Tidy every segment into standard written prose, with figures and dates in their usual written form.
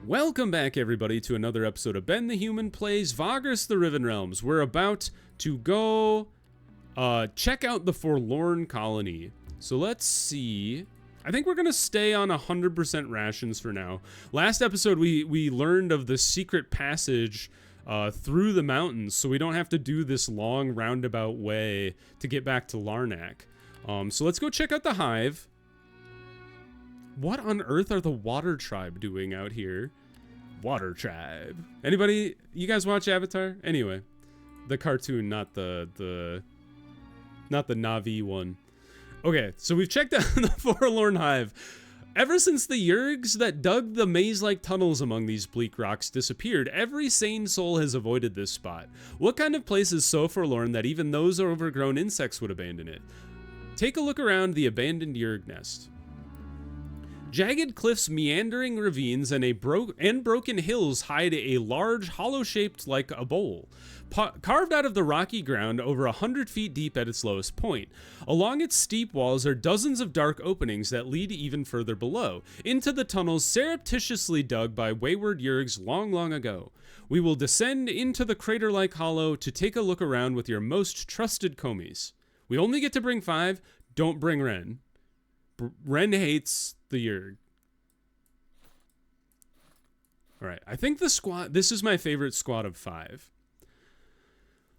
Welcome back, everybody, to another episode of Ben the Human Plays Vagrus the Riven Realms. We're about to go check out the Forlon colony. So let's see. I think we're going to stay on 100% rations for now. Last episode, we learned of the secret passage through the mountains, so we don't have to do this long roundabout way to get back to Larnak. So let's go check out the Hive. What on earth are the Water Tribe doing out here? Water Tribe. Anybody? You guys watch Avatar? Anyway, the cartoon, not the Na'vi one. Okay, so we've checked out the Forlorn Hive. Ever since the Yurgs that dug the maze-like tunnels among these bleak rocks disappeared, every sane soul has avoided this spot. What kind of place is so forlorn that even those overgrown insects would abandon it? Take a look around the abandoned Yurg nest. Jagged cliffs, meandering ravines, and broken hills hide a large, hollow-shaped like a bowl, carved out of the rocky ground over 100 feet deep at its lowest point. Along its steep walls are dozens of dark openings that lead even further below, into the tunnels surreptitiously dug by wayward Yurgs long ago. We will descend into the crater-like hollow to take a look around with your most trusted Komis. We only get to bring 5. Don't bring Ren. Ren hates the Yurg. Alright, I think this is my favorite squad of 5.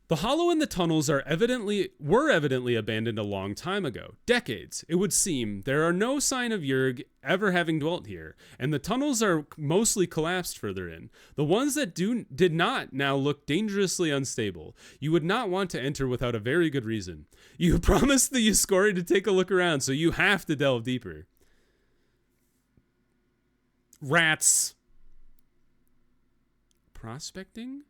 The hollow and the tunnels were evidently abandoned a long time ago. Decades, it would seem. There are no sign of Yurg ever having dwelt here, and the tunnels are mostly collapsed further in. The ones that did not now look dangerously unstable. You would not want to enter without a very good reason. You promised the Yuskori to take a look around, so you have to delve deeper. Rats. Prospecting?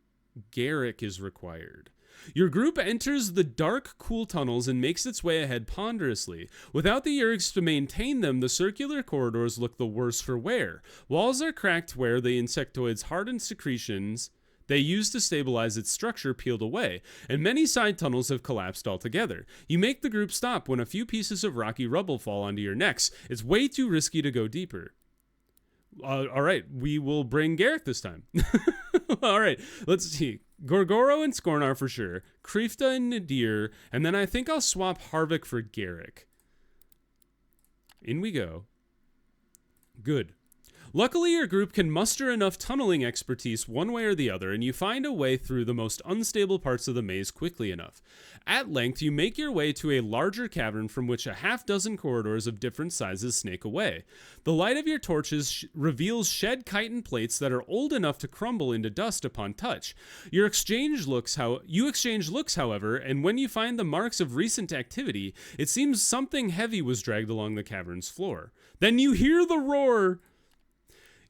Garrick is required. Your group enters the dark, cool tunnels and makes its way ahead ponderously. Without the Yurgs to maintain them, the circular corridors look the worse for wear. Walls are cracked where the insectoid's hardened secretions they used to stabilize its structure peeled away, and many side tunnels have collapsed altogether. You make the group stop when a few pieces of rocky rubble fall onto your necks. It's way too risky to go deeper. All right, we will bring Garrick this time. All right, let's see. Gorgoro and Skornar for sure. Krifta and Nadir. And then I think I'll swap Harvick for Garrick. In we go. Good. Luckily, your group can muster enough tunneling expertise one way or the other, and you find a way through the most unstable parts of the maze quickly enough. At length, you make your way to a larger cavern from which a half-dozen corridors of different sizes snake away. The light of your torches reveals shed chitin plates that are old enough to crumble into dust upon touch. You exchange looks, however, and when you find the marks of recent activity, it seems something heavy was dragged along the cavern's floor. Then you hear the roar!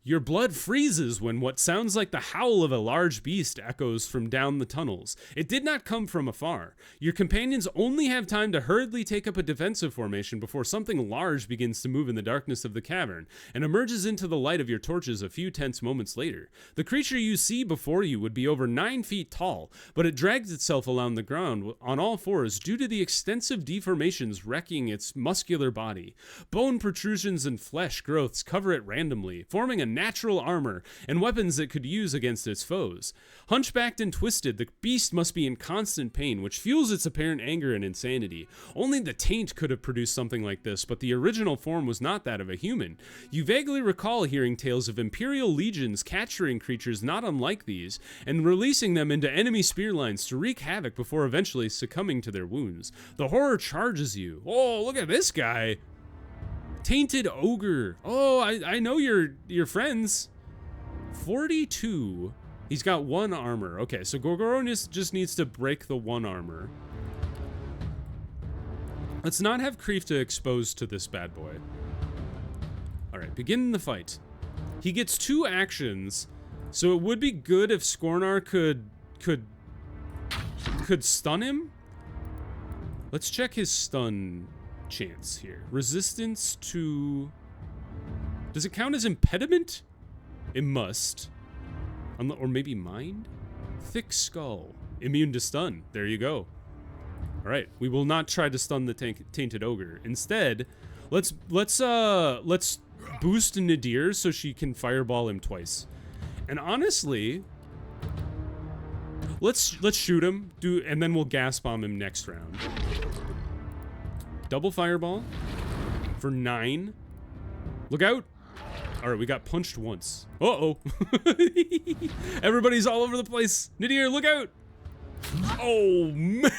Your blood freezes when what sounds like the howl of a large beast echoes from down the tunnels. It did not come from afar. Your companions only have time to hurriedly take up a defensive formation before something large begins to move in the darkness of the cavern and emerges into the light of your torches a few tense moments later. The creature you see before you would be over 9 feet tall, but it drags itself along the ground on all fours due to the extensive deformations wrecking its muscular body. Bone protrusions and flesh growths cover it randomly, forming a natural armor and weapons it could use against its foes. Hunchbacked and twisted, the beast must be in constant pain, which fuels its apparent anger and insanity. Only the taint could have produced something like this, but the original form was not that of a human. You vaguely recall hearing tales of Imperial legions capturing creatures not unlike these, and releasing them into enemy spear lines to wreak havoc before eventually succumbing to their wounds. The horror charges you. Oh, look at this guy! Tainted Ogre. Oh, I know your friends. 42. He's got 1 armor. Okay, so Gorgoro just needs to break the 1 armor. Let's not have Krifta exposed to this bad boy. Alright, begin the fight. He gets 2 actions, so it would be good if Skornar could stun him. Let's check his stun chance here. Resistance to... Does it count as impediment? It must. Or maybe mind? Thick skull. Immune to stun. There you go. Alright, we will not try to stun the tainted ogre. Instead, let's boost Nadir so she can fireball him twice. And honestly, let's shoot him, and then we'll gas bomb him next round. Double fireball for 9. Look out. All right, we got punched once. Uh-oh. Everybody's all over the place. Nidir, look out. Oh, man.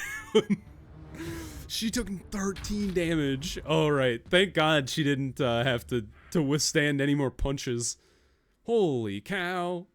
She took 13 damage. All right. Thank God she didn't have to withstand any more punches. Holy cow.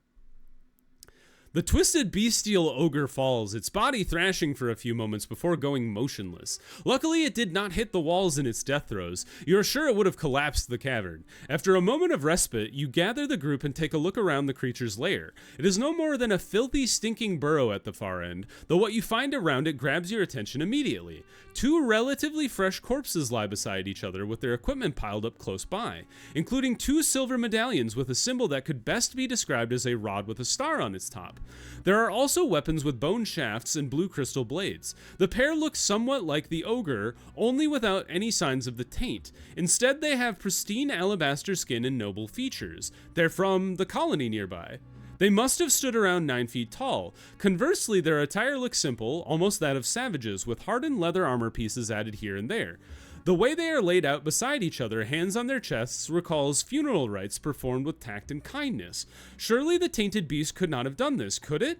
The twisted bestial ogre falls, its body thrashing for a few moments before going motionless. Luckily, it did not hit the walls in its death throes. You are sure it would have collapsed the cavern. After a moment of respite, you gather the group and take a look around the creature's lair. It is no more than a filthy, stinking burrow at the far end, though what you find around it grabs your attention immediately. 2 relatively fresh corpses lie beside each other with their equipment piled up close by, including 2 silver medallions with a symbol that could best be described as a rod with a star on its top. There are also weapons with bone shafts and blue crystal blades. The pair look somewhat like the ogre, only without any signs of the taint. Instead, they have pristine alabaster skin and noble features. They're from the colony nearby. They must have stood around 9 feet tall. Conversely, their attire looks simple, almost that of savages, with hardened leather armor pieces added here and there. The way they are laid out beside each other, hands on their chests, recalls funeral rites performed with tact and kindness. Surely the tainted beast could not have done this, could it?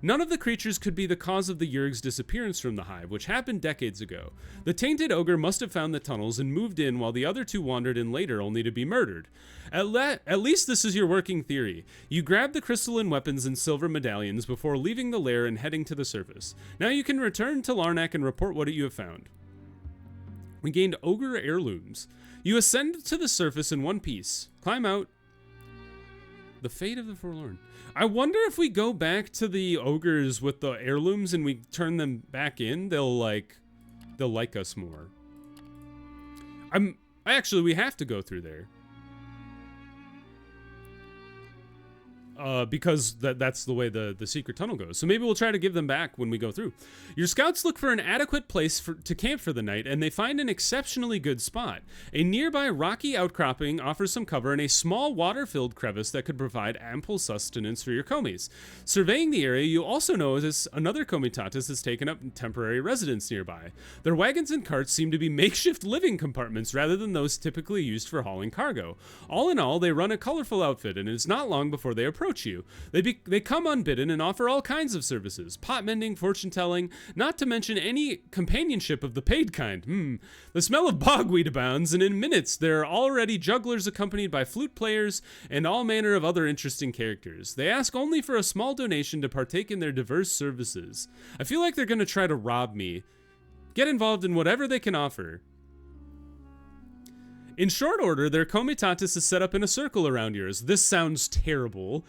None of the creatures could be the cause of the Yurg's disappearance from the Hive, which happened decades ago. The tainted ogre must have found the tunnels and moved in while the other 2 wandered in later only to be murdered. At least this is your working theory. You grab the crystalline weapons and silver medallions before leaving the lair and heading to the surface. Now you can return to Larnak and report what you have found. We gained ogre heirlooms. You ascend to the surface in one piece. Climb out. The fate of the Forlorn. I wonder if we go back to the ogres with the heirlooms and we turn them back in, they'll like us more. Actually, we have to go through there. Because that's the way the secret tunnel goes. So maybe we'll try to give them back when we go through. Your scouts look for an adequate place to camp for the night, and they find an exceptionally good spot. A nearby rocky outcropping offers some cover and a small water-filled crevice that could provide ample sustenance for your komis. Surveying the area, you also notice another comitatus has taken up temporary residence nearby. Their wagons and carts seem to be makeshift living compartments rather than those typically used for hauling cargo. All in all, they run a colorful outfit, and it is not long before they approach you. They come unbidden and offer all kinds of services, pot mending, fortune telling, not to mention any companionship of the paid kind. The smell of bogweed abounds, and in minutes there are already jugglers accompanied by flute players and all manner of other interesting characters. They ask only for a small donation to partake in their diverse services. I feel like they're going to try to rob me. Get involved in whatever they can offer. In short order, their comitatus is set up in a circle around yours. This sounds terrible.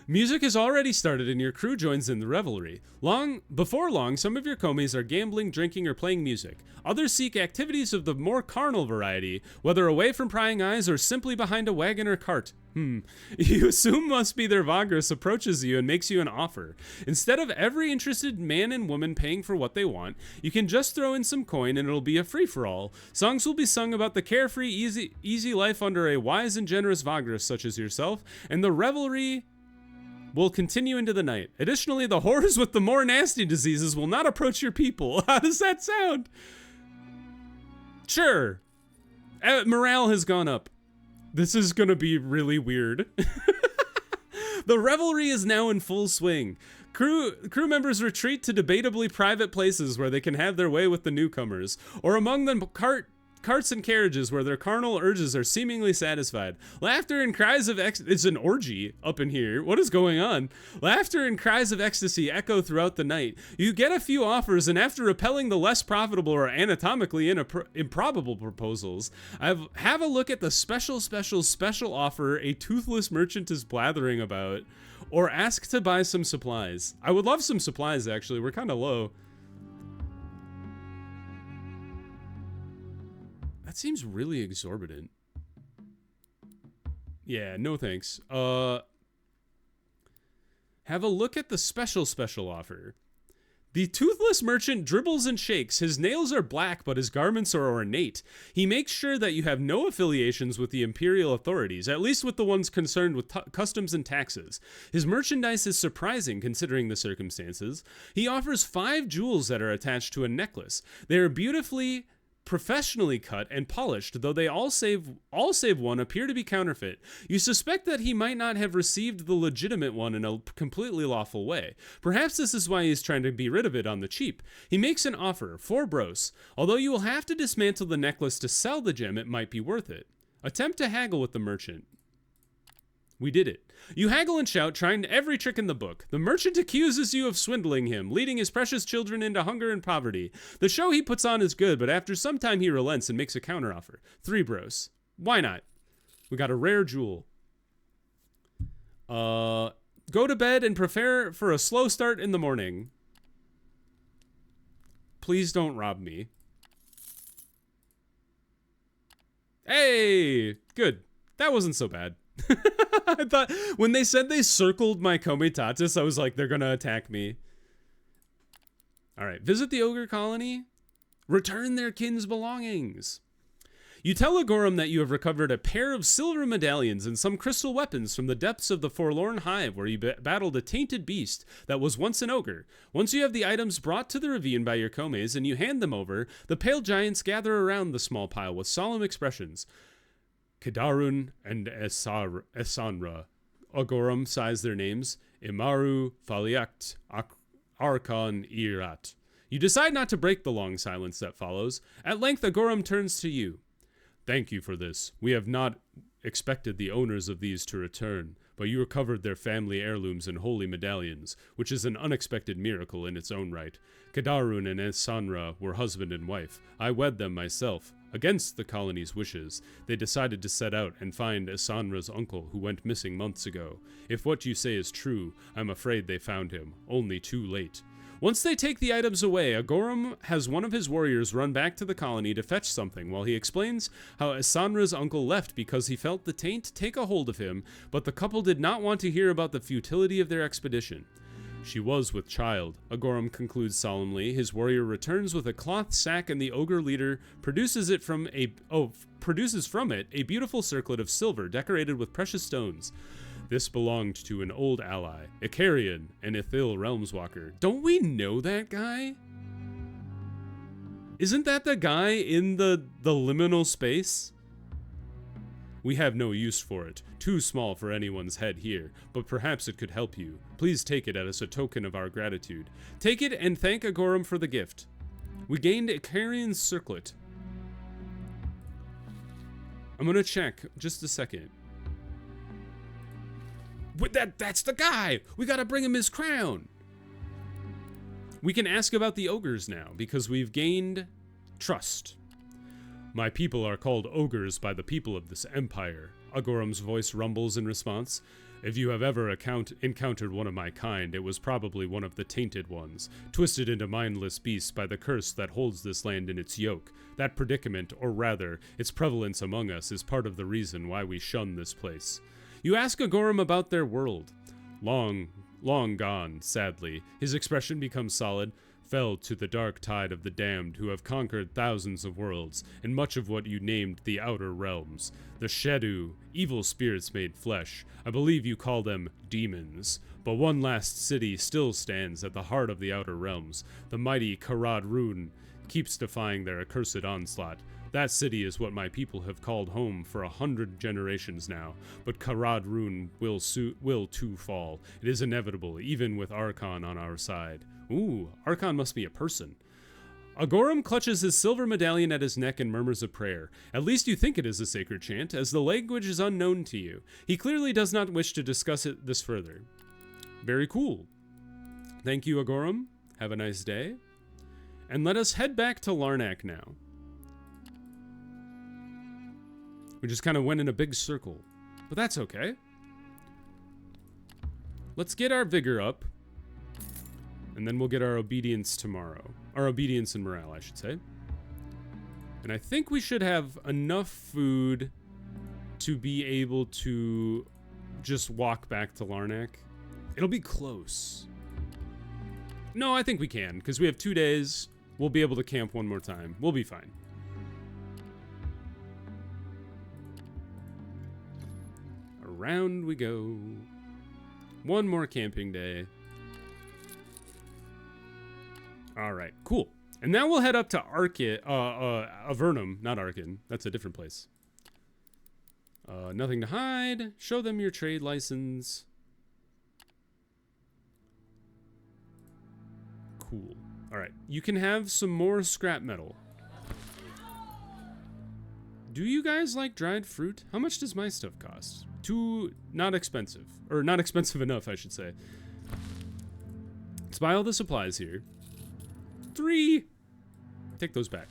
Music has already started and your crew joins in the revelry. Before long, some of your komis are gambling, drinking, or playing music. Others seek activities of the more carnal variety, whether away from prying eyes or simply behind a wagon or cart. You assume must be their Vagrus approaches you and makes you an offer. Instead of every interested man and woman paying for what they want, you can just throw in some coin and it'll be a free-for-all. Songs will be sung about the carefree, easy life under a wise and generous Vagrus such as yourself, and the revelry will continue into the night. Additionally, the horrors with the more nasty diseases will not approach your people. How does that sound? Sure. Morale has gone up. This is gonna be really weird. The revelry is now in full swing. Crew members retreat to debatably private places where they can have their way with the newcomers, or among them carts and carriages where their carnal urges are seemingly satisfied. Laughter and cries of it's an orgy up in here. What is going on? Laughter and cries of ecstasy echo throughout the night. You get a few offers, and after repelling the less profitable or anatomically improbable proposals, have a look at the special offer a toothless merchant is blathering about, or ask to buy some supplies. I would love some supplies, actually. We're kind of low. That seems really exorbitant. Yeah, no thanks. Have a look at the special offer. The toothless merchant dribbles and shakes. His nails are black, but his garments are ornate. He makes sure that you have no affiliations with the imperial authorities, at least with the ones concerned with customs and taxes. His merchandise is surprising considering the circumstances. He offers 5 jewels that are attached to a necklace. They are beautifully, professionally cut and polished, though they all save one appear to be counterfeit. You suspect that he might not have received the legitimate one in a completely lawful way. Perhaps this is why he's trying to be rid of it on the cheap. He makes an offer, 4 bros. Although you will have to dismantle the necklace to sell the gem, it might be worth it. Attempt to haggle with the merchant. We did it. You haggle and shout, trying every trick in the book. The merchant accuses you of swindling him, leading his precious children into hunger and poverty. The show he puts on is good, but after some time he relents and makes a counteroffer. 3 bros. Why not? We got a rare jewel. Go to bed and prepare for a slow start in the morning. Please don't rob me. Hey! Good. That wasn't so bad. I thought when they said they circled my comitatus, I was like, they're gonna attack me. All right, visit the ogre colony. Return their kin's belongings. You tell Agorum that you have recovered a pair of silver medallions and some crystal weapons from the depths of the Forlorn Hive, where you battled a tainted beast that was once an ogre. Once you have the items brought to the ravine by your komes and you hand them over, the pale giants gather around the small pile with solemn expressions. Kedarun and Esanra. Agorum sighs their names. Imaru, Faliakt, Arkan, Irat. You decide not to break the long silence that follows. At length, Agorum turns to you. Thank you for this. We have not expected the owners of these to return, but you recovered their family heirlooms and holy medallions, which is an unexpected miracle in its own right. Kedarun and Esanra were husband and wife. I wed them myself. Against the colony's wishes, they decided to set out and find Esanra's uncle who went missing months ago. If what you say is true, I'm afraid they found him, only too late. Once they take the items away, Agorum has one of his warriors run back to the colony to fetch something while he explains how Esanra's uncle left because he felt the taint take a hold of him, but the couple did not want to hear about the futility of their expedition. She was with child, Agorum concludes solemnly. His warrior returns with a cloth sack and the ogre leader produces from it a beautiful circlet of silver decorated with precious stones. This belonged to an old ally, Icarian, an Ithil Realmswalker. Don't we know that guy? Isn't that the guy in the liminal space? We have no use for it, too small for anyone's head here, but perhaps it could help you. Please take it as a token of our gratitude. Take it and thank Agorum for the gift. We gained Icarian's circlet. I'm gonna check, just a second. That's the guy! We gotta bring him his crown! We can ask about the ogres now, because we've gained trust. My people are called ogres by the people of this empire. Agorum's voice rumbles in response. If you have ever encountered one of my kind, it was probably one of the tainted ones, twisted into mindless beasts by the curse that holds this land in its yoke. That predicament, or rather, its prevalence among us, is part of the reason why we shun this place. You ask Agorum about their world. Long gone, sadly. His expression becomes solid. Fell to the dark tide of the damned who have conquered thousands of worlds, and much of what you named the outer realms. The Shedu, evil spirits made flesh. I believe you call them demons. But one last city still stands at the heart of the outer realms. The mighty Karad Rune keeps defying their accursed onslaught. That city is what my people have called home for 100 generations now, but Karad Rune will too fall. It is inevitable, even with Archon on our side. Ooh, Archon must be a person. Agorum clutches his silver medallion at his neck and murmurs a prayer. At least you think it is a sacred chant, as the language is unknown to you. He clearly does not wish to discuss this further. Very cool. Thank you, Agorum. Have a nice day. And let us head back to Larnak now. We just kind of went in a big circle, but that's okay. Let's get our vigor up, and then we'll get our obedience tomorrow. Our obedience and morale, I should say. And I think we should have enough food to be able to just walk back to Larnak. It'll be close. No, I think we can, because we have 2 days. We'll be able to camp one more time. We'll be fine. Around we go. One more camping day. All right, cool. And now we'll head up to Avernum, not Arcane. That's a different place. Nothing to hide. Show them your trade license. Cool. All right, you can have some more scrap metal. Do you guys like dried fruit? How much does my stuff cost? Not expensive. Or not expensive enough, I should say. Let's buy all the supplies here. 3. Take those back.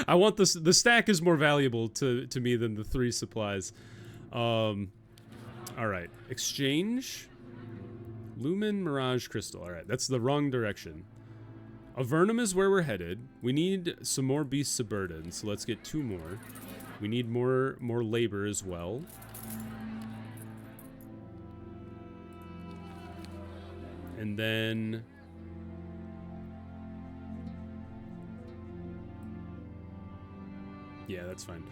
I want this. The stack is more valuable to me than the 3 supplies. All right. Exchange. Lumen, Mirage, Crystal. All right. That's the wrong direction. Avernum is where we're headed. We need some more beasts of burden, so let's get 2 more. We need more labor as well. And then... yeah, that's fine.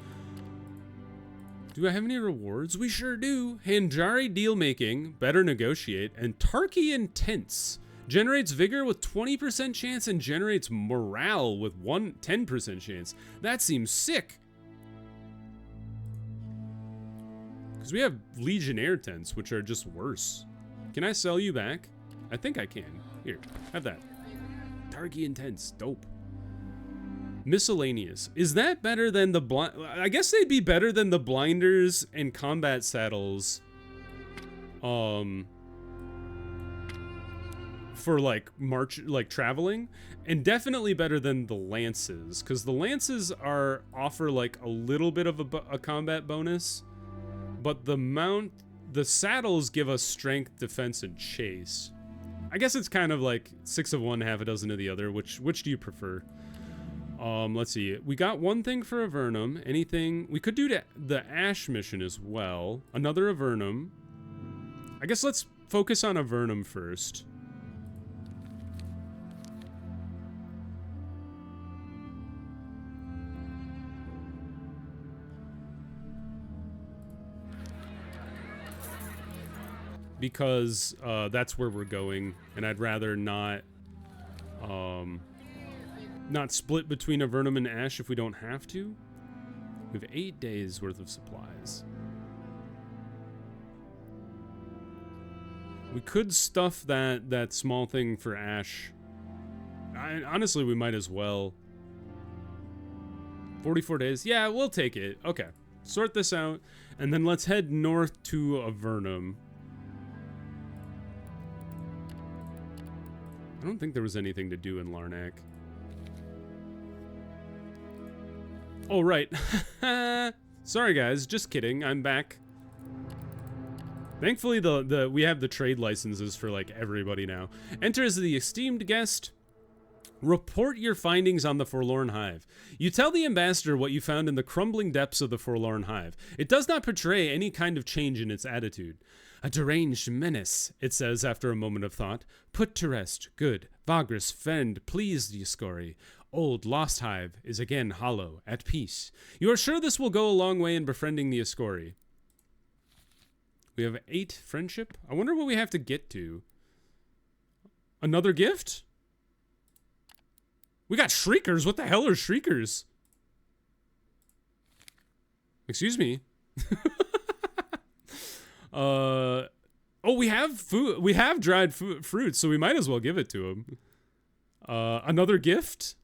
Do I have any rewards? We sure do. Hanjari deal making, better negotiate, and Tarkian tense. Generates vigor with 20% chance and generates morale with 10% chance. That seems sick. Because we have Legionnaire tents, which are just worse. Can I sell you back? I think I can. Here, have that. Tarkian tents, dope. Miscellaneous. Is that better than the blind? I guess they'd be better than the blinders and combat saddles. For like traveling, and definitely better than the lances, because the lances offer like a little bit of a combat bonus, but the saddles give us strength, defense, and chase. I guess it's kind of like 6 of one, half a dozen of the other. Which do you prefer? Let's see. We got 1 thing for Avernum. Anything we could do to the Ash mission as well. Another Avernum. I guess let's focus on Avernum first. Because that's where we're going, and I'd rather not split between Avernum and Ash if we don't have to. We have 8 days worth of supplies. We could stuff that small thing for Ash. Honestly, we might as well. 44 days. Yeah, we'll take it. Okay. Sort this out, and then let's head north to Avernum. I don't think there was anything to do in Larnak. Oh, right. Sorry, guys. Just kidding. I'm back. Thankfully, we have the trade licenses for, like, everybody now. Enter as the esteemed guest. Report your findings on the Forlorn Hive. You tell the ambassador what you found in the crumbling depths of the Forlorn Hive. It does not portray any kind of change in its attitude. A deranged menace, it says after a moment of thought. Put to rest. Good. Vagrus, friend, pleased Yascori. Old Lost Hive is again hollow, at peace. You are sure this will go a long way in befriending the Ascori? We have 8 friendship. I wonder what we have to get to. Another gift? We got Shriekers. What the hell are Shriekers? Excuse me. Oh, we have food. We have dried fruit, so we might as well give it to him. Another gift?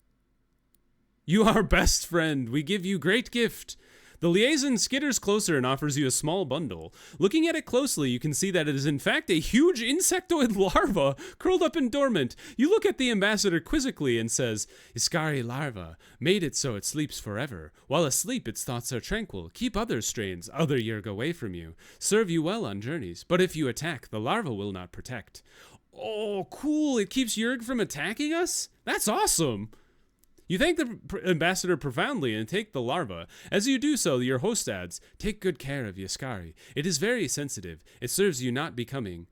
You are best friend. We give you great gift. The liaison skitters closer and offers you a small bundle. Looking at it closely, you can see that it is in fact a huge insectoid larva curled up and dormant. You look at the ambassador quizzically and says, Iscari larva, made it so it sleeps forever. While asleep, its thoughts are tranquil. Keep other strains, other yerg away from you. Serve you well on journeys. But if you attack, the larva will not protect. Oh, cool. It keeps yerg from attacking us? That's awesome. You thank the ambassador profoundly and take the larva. As you do so, your host adds, take good care of Yascari. It is very sensitive. It serves you not becoming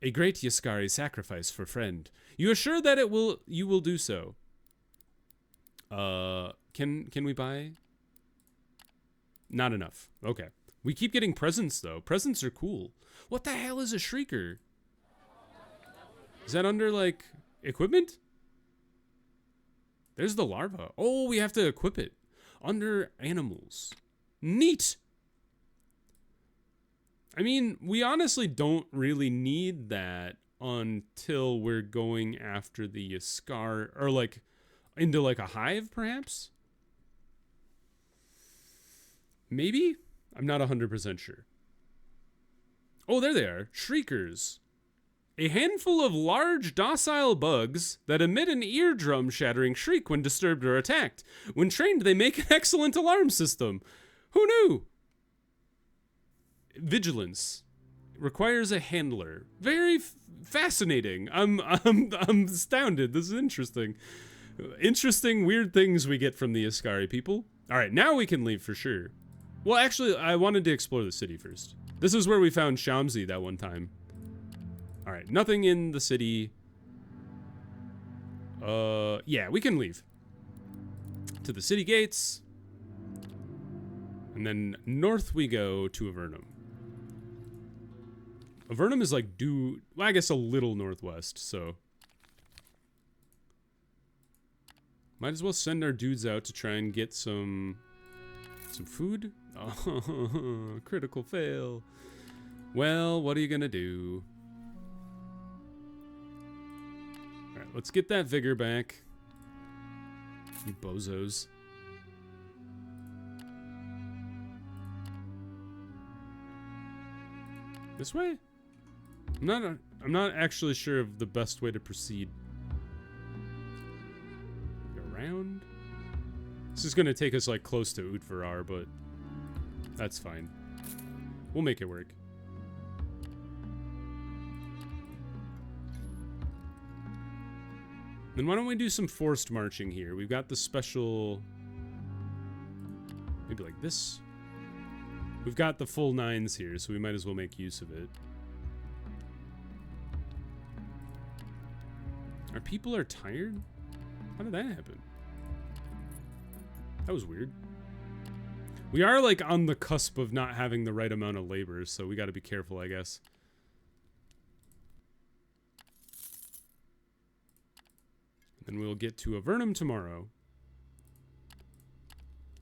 A great Yaskari sacrifice for friend. You are sure that you will do so. Can we buy? Not enough. Okay. We keep getting presents though. Presents are cool. What the hell is a shrieker? Is that under like equipment? There's the larva. Oh, we have to equip it. Under animals. Neat. I mean, we honestly don't really need that until we're going after the Yaskar, or like into like a hive, perhaps? Maybe? I'm not 100% sure. Oh, there they are. Shriekers. A handful of large, docile bugs that emit an eardrum-shattering shriek when disturbed or attacked. When trained, they make an excellent alarm system. Who knew? Vigilance. Requires a handler. Very fascinating. I'm astounded. This is interesting. Interesting, weird things we get from the Yaskari people. All right, now we can leave for sure. Well, actually, I wanted to explore the city first. This is where we found Shamsi that one time. All right, nothing in the city. Yeah, we can leave. To the city gates. And then north we go to Avernum. Avernum is like well, I guess a little northwest, so. Might as well send our dudes out to try and get some food. Oh, critical fail. Well, what are you gonna do? Alright, let's get that vigor back. You bozos. This way? I'm not actually sure of the best way to proceed. Go around. This is gonna take us like close to Utvarar, but that's fine. We'll make it work. Then why don't we do some forced marching here? We've got the special... Maybe like this. We've got the full 9s here, so we might as well make use of it. Our people are tired? How did that happen? That was weird. We are like on the cusp of not having the right amount of labor, so we gotta be careful, I guess. Then we'll get to Avernum tomorrow.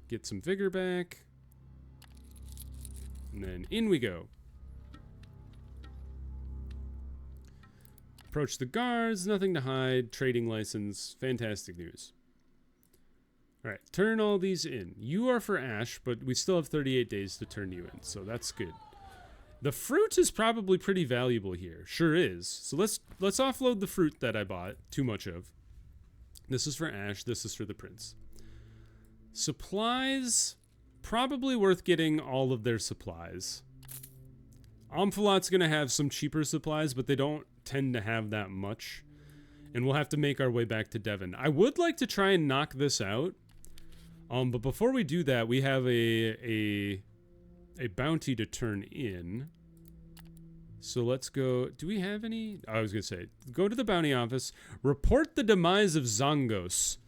Get some vigor back. And then in we go. Approach the guards, nothing to hide, trading license, fantastic news. Alright, turn all these in. You are for Ash, but we still have 38 days to turn you in, so that's good. The fruit is probably pretty valuable here. Sure is. So let's offload the fruit that I bought too much of. This is for Ash, this is for the prince. Supplies, probably worth getting all of their supplies. Amphalat's gonna have some cheaper supplies, but they don't tend to have that much. And we'll have to make our way back to Devon. I would like to try and knock this out. But before we do that, we have a bounty to turn in. So let's go. Do we have any? I was going to say, go to the bounty office. Report the demise of Zongos.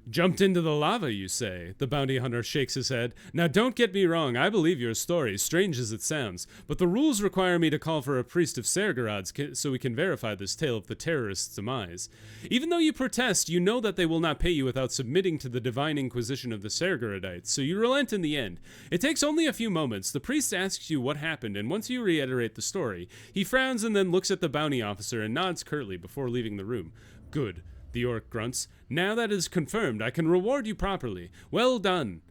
Jumped into the lava, you say? The bounty hunter shakes his head. Now, don't get me wrong. I believe your story, strange as it sounds. But the rules require me to call for a priest of Sergorod's so we can verify this tale of the terrorists' demise. Even though you protest, you know that they will not pay you without submitting to the divine inquisition of the Sergorodites, so you relent in the end. It takes only a few moments. The priest asks you what happened, and once you reiterate the story, he frowns and then looks at the bounty officer and nods curtly before leaving the room. Good. The orc grunts. Now that is confirmed, I can reward you properly. Well done.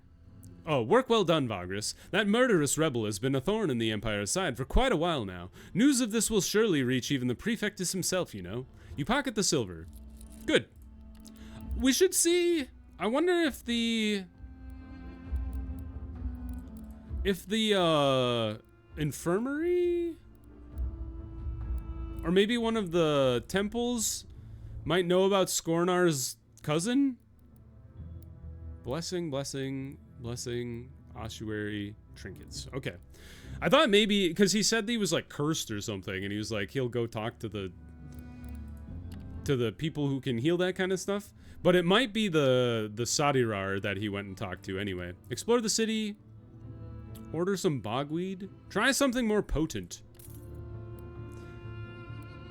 Oh, work well done, Vagrus. That murderous rebel has been a thorn in the Empire's side for quite a while now. News of this will surely reach even the Prefectus himself, you know. You pocket the silver. Good. We should see... I wonder if the... infirmary? Or maybe one of the temples... might know about Scornar's cousin? Blessing, blessing, blessing, ossuary, trinkets. Okay. I thought maybe, because he said he was like cursed or something, and he was like, he'll go talk to the people who can heal that kind of stuff. But it might be the Sadirar that he went and talked to anyway. Explore the city. Order some bogweed. Try something more potent.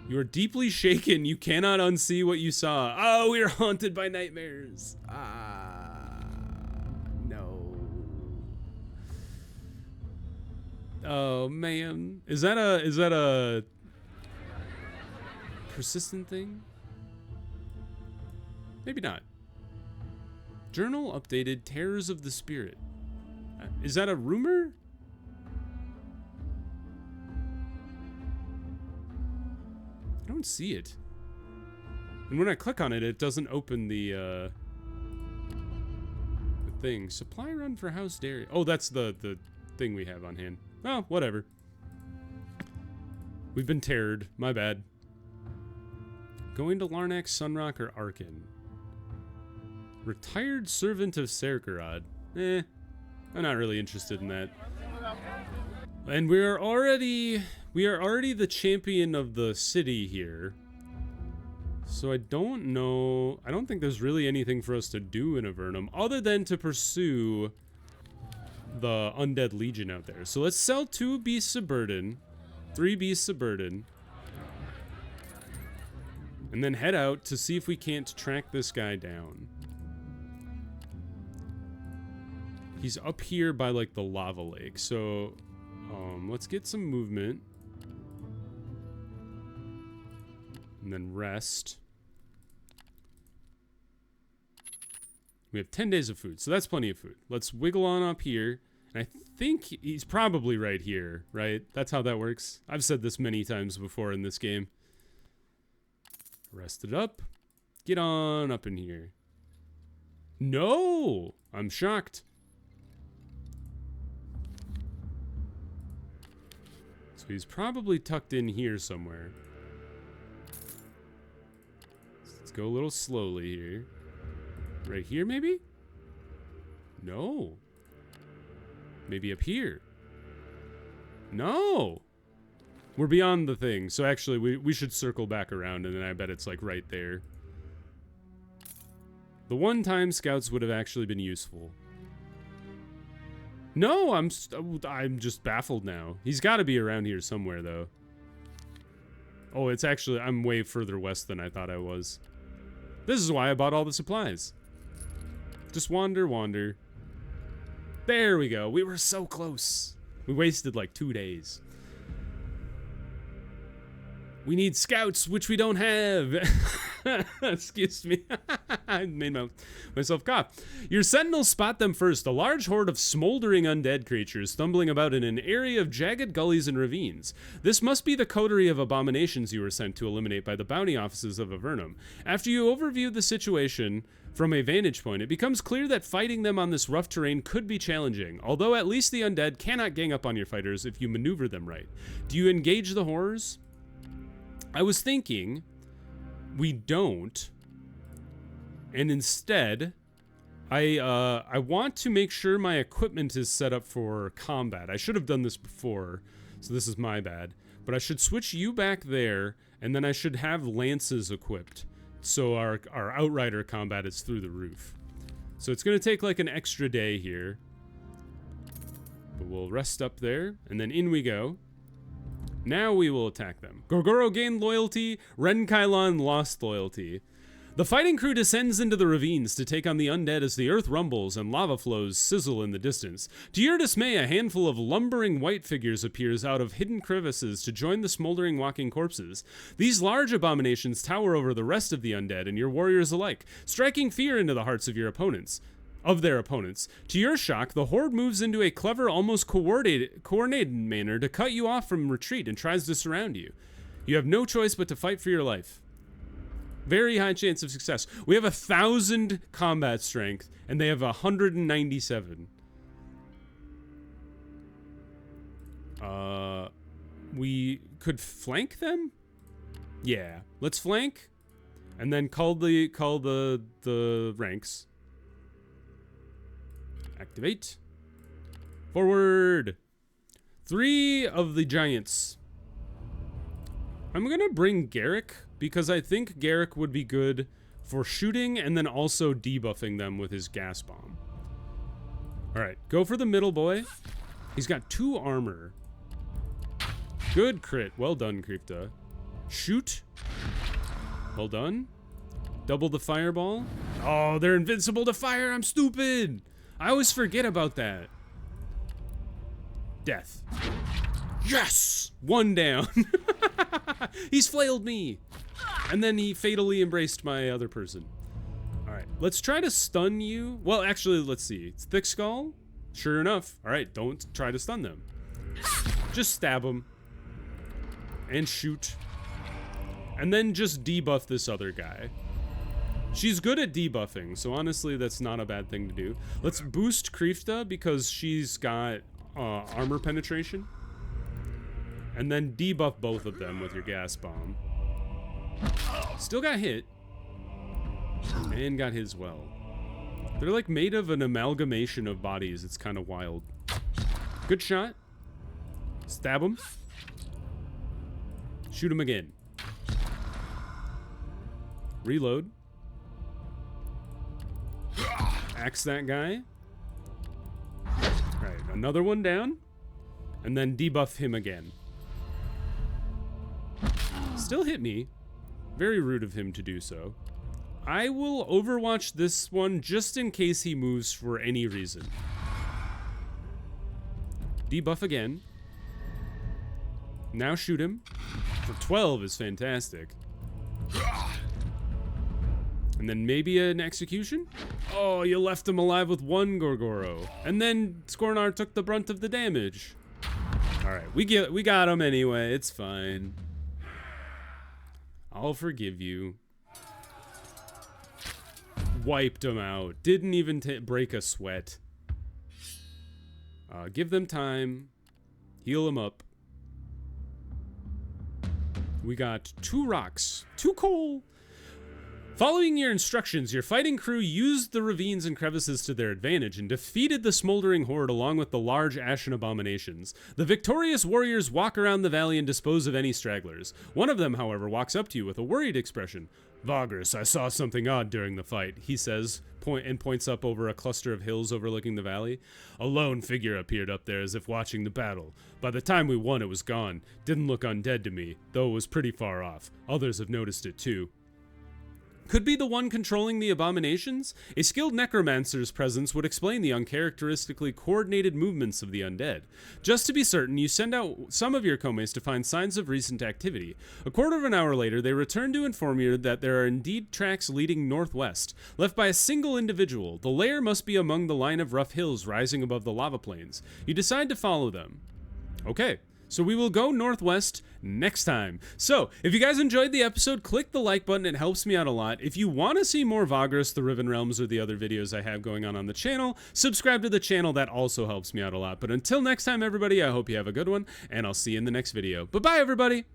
You are deeply shaken. You cannot unsee what you saw. Oh, we are haunted by nightmares. No. Oh man. Is that a persistent thing? Maybe not. Journal updated Terrors of the Spirit. Is that a rumor? I don't see it. And when I click on it, it doesn't open the thing. Supply run for House Dairy. Oh, that's the thing we have on hand. Oh, whatever. We've been terrored. My bad. Going to Larnac, Sunrock, or Arkin? Retired servant of Serkarad. I'm not really interested in that. And we are already the champion of the city here. So I don't know. I don't think there's really anything for us to do in Avernum other than to pursue the Undead Legion out there. So let's sell 2 beasts of burden, 3 beasts of burden, and then head out to see if we can't track this guy down. He's up here by like the lava lake. So let's get some movement. And then rest. We have 10 days of food, so that's plenty of food. Let's wiggle on up here. And I think he's probably right here, right? That's how that works. I've said this many times before in this game. Rest it up. Get on up in here. No! I'm shocked. So he's probably tucked in here somewhere. Let's go a little slowly here. Right here, maybe? No. Maybe up here. No! We're beyond the thing, so actually we should circle back around, and then I bet it's like right there. The one time scouts would have actually been useful. No, I'm just baffled now. He's got to be around here somewhere, though. Oh, it's actually, I'm way further west than I thought I was. This is why I bought all the supplies. Just wander, wander. There we go. We were so close. We wasted like 2 days. We need scouts, which we don't have. Excuse me. I made myself cough. Your sentinels spot them first, a large horde of smoldering undead creatures stumbling about in an area of jagged gullies and ravines. This must be the coterie of abominations you were sent to eliminate by the bounty offices of Avernum. After you overview the situation from a vantage point, it becomes clear that fighting them on this rough terrain could be challenging, although at least the undead cannot gang up on your fighters if you maneuver them right. Do you engage the horrors? I was thinking we don't, and instead I want to make sure my equipment is set up for combat. I should have done this before, so this is my bad, but I should switch you back there, and then I should have lances equipped, so our outrider combat is through the roof. So it's going to take like an extra day here, but we'll rest up there, and then in we go. Now we will attack them. Gorgoro gained loyalty, Renkailon lost loyalty. The fighting crew descends into the ravines to take on the undead as the earth rumbles and lava flows sizzle in the distance. To your dismay, a handful of lumbering white figures appears out of hidden crevices to join the smoldering walking corpses. These large abominations tower over the rest of the undead and your warriors alike, striking fear into the hearts of their opponents. To your shock, the horde moves into a clever, almost coordinated manner to cut you off from retreat and tries to surround you. You have no choice but to fight for your life. Very high chance of success. We have 1,000 combat strength, and they have 197. We could flank them? Yeah, let's flank, and then call the ranks. Activate. Forward. 3 of the giants. I'm gonna bring Garrick because I think Garrick would be good for shooting and then also debuffing them with his gas bomb. All right, go for the middle boy. He's got 2 armor. Good crit. Well done, Kripta. Shoot. Well done. Double the fireball. Oh, they're invincible to fire. I'm stupid. I always forget about that. Death. Yes! 1 down. He's flailed me. And then he fatally embraced my other person. All right, let's try to stun you. Well, actually, let's see. It's Thick Skull. Sure enough. All right, don't try to stun them. Just stab them. And shoot. And then just debuff this other guy. She's good at debuffing, so honestly, that's not a bad thing to do. Let's boost Krifta because she's got armor penetration. And then debuff both of them with your gas bomb. Still got hit. And got his well. They're like made of an amalgamation of bodies. It's kind of wild. Good shot. Stab him. Shoot him again. Reload. Axe that guy. Alright, another one down. And then debuff him again. Still hit me. Very rude of him to do so. I will overwatch this one just in case he moves for any reason. Debuff again. Now shoot him. For 12 is fantastic. And then maybe an execution? Oh, you left him alive with 1 Gorgoro. And then Skornar took the brunt of the damage. Alright, we got him anyway. It's fine. I'll forgive you. Wiped him out. Didn't even break a sweat. Give them time. Heal them up. We got 2 rocks. 2 coal. Following your instructions, your fighting crew used the ravines and crevices to their advantage and defeated the smoldering horde along with the large ashen abominations. The victorious warriors walk around the valley and dispose of any stragglers. One of them, however, walks up to you with a worried expression. Vagrus, I saw something odd during the fight, he says, and points up over a cluster of hills overlooking the valley. A lone figure appeared up there as if watching the battle. By the time we won, it was gone. Didn't look undead to me, though it was pretty far off. Others have noticed it too. Could be the one controlling the abominations? A skilled necromancer's presence would explain the uncharacteristically coordinated movements of the undead. Just to be certain, you send out some of your komes to find signs of recent activity. A quarter of an hour later, they return to inform you that there are indeed tracks leading northwest, left by a single individual. The lair must be among the line of rough hills rising above the lava plains. You decide to follow them. Okay. So we will go northwest next time. So, if you guys enjoyed the episode, click the like button. It helps me out a lot. If you want to see more Vagrus, the Riven Realms, or the other videos I have going on the channel, subscribe to the channel. That also helps me out a lot. But until next time, everybody, I hope you have a good one, and I'll see you in the next video. Bye-bye, everybody!